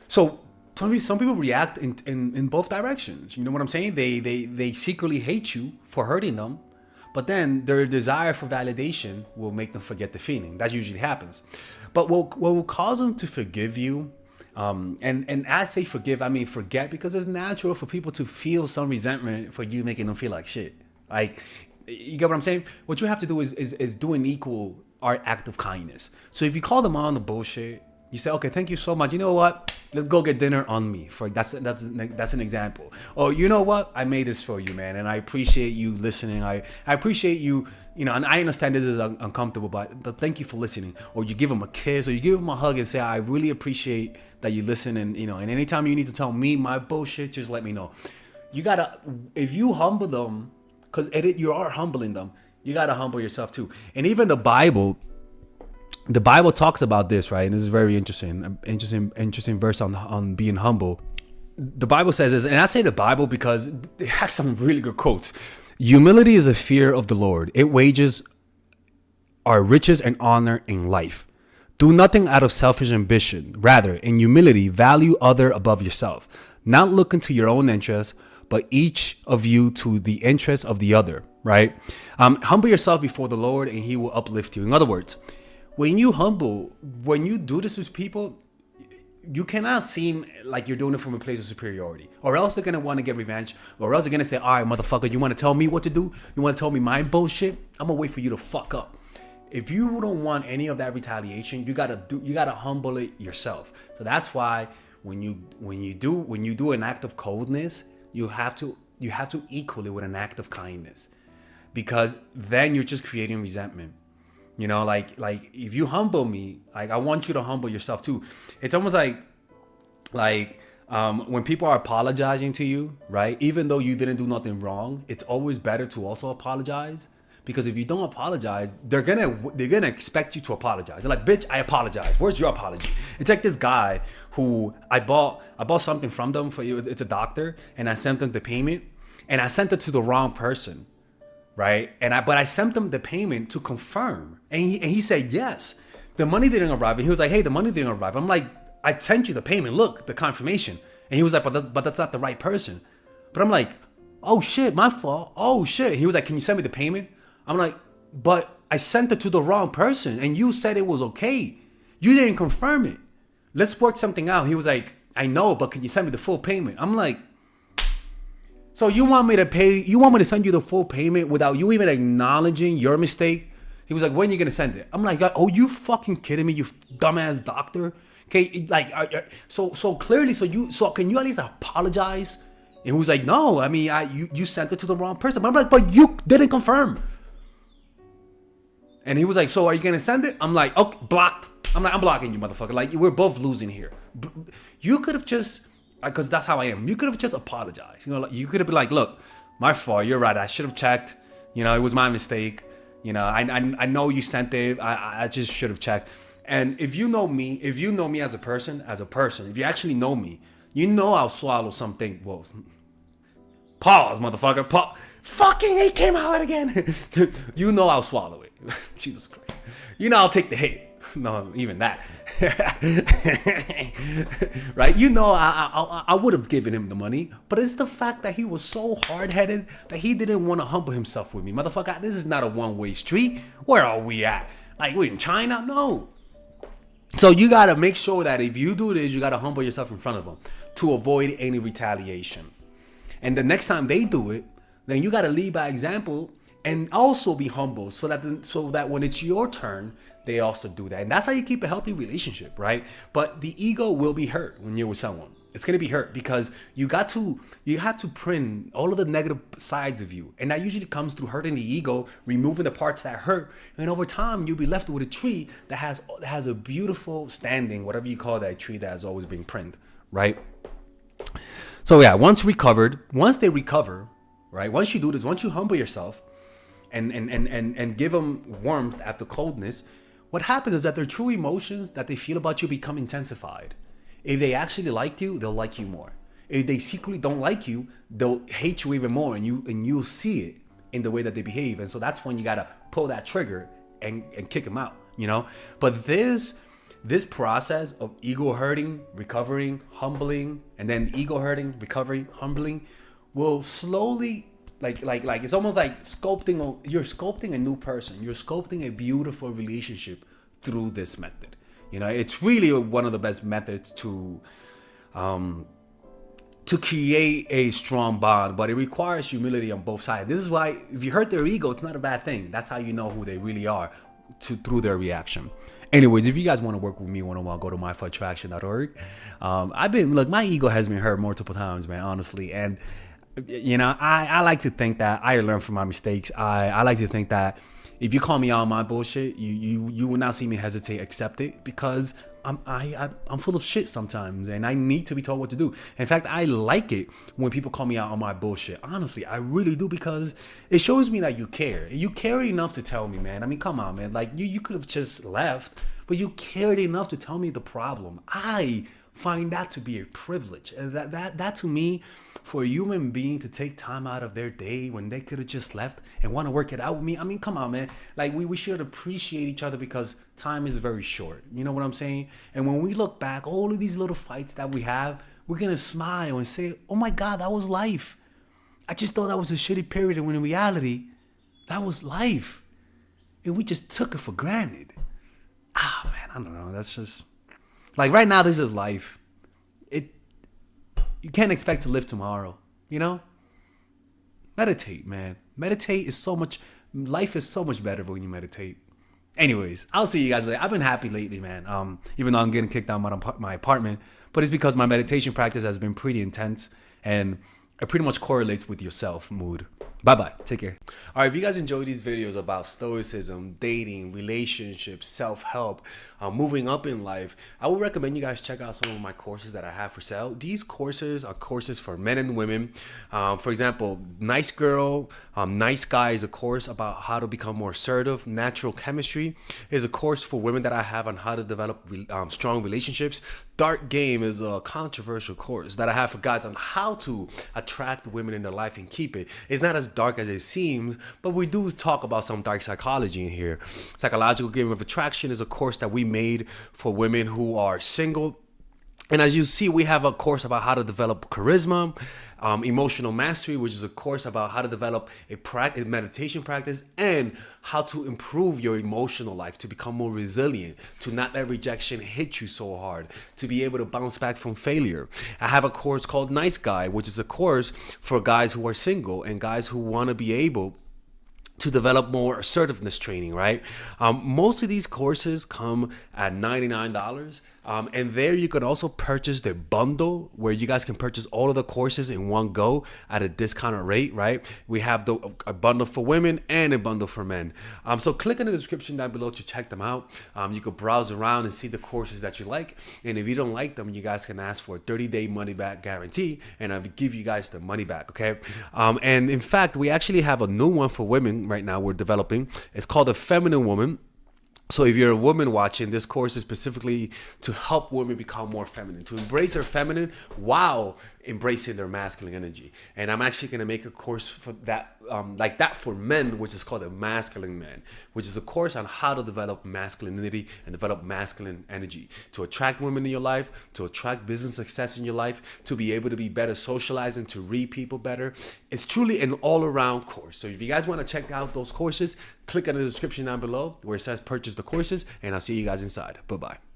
So some people react in both directions. You know what I'm saying? They secretly hate you for hurting them, but then their desire for validation will make them forget the feeling. That usually happens. But what will cause them to forgive you, and I say forgive, I mean forget, because it's natural for people to feel some resentment for you making them feel like shit. Like, you get what I'm saying? What you have to do is do an equal art act of kindness. So if you call them on the bullshit, you say, okay, thank you so much. You know what? Let's go get dinner on me. That's an example. Or you know what? I made this for you, man, and I appreciate you listening. I appreciate you, and I understand this is uncomfortable, but thank you for listening. Or you give them a kiss, or you give them a hug and say, I really appreciate that you listen. And and anytime you need to tell me my bullshit, just let me know. You gotta, if you humble them, because you are humbling them, you gotta humble yourself too. And even the Bible talks about this, right? And this is very interesting verse on being humble. The Bible says this, and I say the Bible because it has some really good quotes. Humility is a fear of the Lord. It wages our riches and honor in life. Do nothing out of selfish ambition. Rather, in humility, value other above yourself. Not looking to your own interests, but each of you to the interest of the other, right? Humble yourself before the Lord and he will uplift you. In other words, when you do this with people, you cannot seem like you're doing it from a place of superiority, or else they're going to want to get revenge, or else they're going to say, all right, motherfucker, you want to tell me what to do? You want to tell me my bullshit? I'm going to wait for you to fuck up. If you don't want any of that retaliation, you got to humble it yourself. So that's why when you do an act of coldness, you have to equal it with an act of kindness, because then you're just creating resentment. Like if you humble me, like I want you to humble yourself too. It's almost like when people are apologizing to you, right? Even though you didn't do nothing wrong, it's always better to also apologize, because if you don't apologize, they're gonna expect you to apologize. They're like, bitch, I apologize. Where's your apology? It's like this guy who I bought something from them it's a doctor, and I sent them the payment, and I sent it to the wrong person. Right, but I sent them the payment to confirm, and he said yes, the money didn't arrive, and he was like, hey, the money didn't arrive. I'm like, I sent you the payment, look, the confirmation. And he was like, but that's not the right person. But I'm like, oh shit, my fault. Oh shit. He was like, can you send me the payment? I'm like, but I sent it to the wrong person, and you said it was okay. You didn't confirm it. Let's work something out. He was like, I know, but can you send me the full payment? I'm like, so you want me to send you the full payment without you even acknowledging your mistake? He was like, when are you going to send it? I'm like, oh, you fucking kidding me, you dumbass doctor? Okay, like, so clearly, so can you at least apologize? And he was like, no, I mean, you sent it to the wrong person. But I'm like, but you didn't confirm. And he was like, so are you going to send it? I'm like, okay, blocked. I'm like, I'm blocking you, motherfucker. Like, we're both losing here. You could have just, because that's how I am. You could have just apologized. Like, you could have been like, look, my fault. You're right. I should have checked. It was my mistake. I know you sent it. I just should have checked. And if you know me as a person, if you actually know me, I'll swallow something. Whoa. Pause, motherfucker. Fucking it came out again. I'll swallow it. Jesus Christ. I'll take the hit. No, even that. Right? I would have given him the money, but it's the fact that he was so hard-headed that he didn't want to humble himself with me. Motherfucker, this is not a one-way street. Where are we at? Like, we in China? No. So you got to make sure that if you do this, you got to humble yourself in front of them to avoid any retaliation. And the next time they do it, then you got to lead by example and also be humble so that when it's your turn, they also do that. And that's how you keep a healthy relationship, right? But the ego will be hurt when you're with someone. It's going to be hurt because you have to print all of the negative sides of you. And that usually comes through hurting the ego, removing the parts that hurt. And over time, you'll be left with a tree that has a beautiful standing, whatever you call that tree that has always been printed, right? So yeah, once they recover, right? Once you do this, once you humble yourself and give them warmth after coldness, what happens is that their true emotions that they feel about you become intensified. If they actually liked you, they'll like you more. If they secretly don't like you, they'll hate you even more, and you'll see it in the way that they behave. And so that's when you gotta pull that trigger and kick them out, But this This process of ego hurting, recovering, humbling, and then ego hurting, recovering, humbling will slowly like it's almost like you're sculpting a new person. You're sculpting a beautiful relationship through this method. You know, it's really one of the best methods to create a strong bond, but it requires humility on both sides. This is why if you hurt their ego, it's not a bad thing. That's how you know who they really are through their reaction. Anyways, if you guys want to work with me one-on-one, go to myforattraction.org. My ego has been hurt multiple times, man, honestly. And, you know, I like to think that I learn from my mistakes. I like to think that if you call me out on my bullshit, you will not see me hesitate, accept it, because I'm full of shit sometimes, and I need to be told what to do. In fact, I like it when people call me out on my bullshit. Honestly, I really do, because it shows me that you care. You care enough to tell me, man. I mean, come on, man. Like you could have just left, but you cared enough to tell me the problem. I find that to be a privilege. That to me, for a human being to take time out of their day when they could have just left and want to work it out with me. I mean, come on, man. Like we should appreciate each other, because time is very short. You know what I'm saying? And when we look back, all of these little fights that we have, we're going to smile and say, oh my God, that was life. I just thought that was a shitty period, when in reality, that was life. And we just took it for granted. Man, I don't know. That's just like right now, this is life. You can't expect to live tomorrow, you know? Meditate, man. Meditate is life is so much better when you meditate. Anyways, I'll see you guys later. I've been happy lately, man. Even though I'm getting kicked out of my apartment, but it's because my meditation practice has been pretty intense, and it pretty much correlates with your self mood. Bye-bye. Take care. All right, if you guys enjoy these videos about stoicism, dating, relationships, self-help, moving up in life, I would recommend you guys check out some of my courses that I have for sale. These courses are courses for men and women. For example, Nice Girl, Nice Guy is a course about how to become more assertive. Natural Chemistry is a course for women that I have on how to develop strong relationships. Dark Game is a controversial course that I have for guys on how to attract women in their life and keep it. It's not as dark as it seems, but we do talk about some dark psychology in here. Psychological Game of Attraction is a course that we made for women who are single. And as you see, we have a course about how to develop charisma, Emotional Mastery, which is a course about how to develop a meditation practice and how to improve your emotional life, to become more resilient, to not let rejection hit you so hard, to be able to bounce back from failure. I have a course called Nice Guy, which is a course for guys who are single and guys who want to be able to develop more assertiveness training, right? Most of these courses come at $99. And there you could also purchase the bundle where you guys can purchase all of the courses in one go at a discounted rate, right? We have a bundle for women and a bundle for men. So click in the description down below to check them out. You could browse around and see the courses that you like. And if you don't like them, you guys can ask for a 30-day money-back guarantee, and I'll give you guys the money back, okay? And in fact, we actually have a new one for women right now we're developing. It's called The Feminine Woman. So if you're a woman watching, this course is specifically to help women become more feminine, to embrace their feminine while embracing their masculine energy. And I'm actually going to make a course for that, like that for men, which is called the Masculine Man, which is a course on how to develop masculinity and develop masculine energy, to attract women in your life, to attract business success in your life, to be able to be better socializing, to read people better. It's truly an all-around course. So if you guys want to check out those courses, click on the description down below where it says purchase the courses, and I'll see you guys inside. Bye-bye.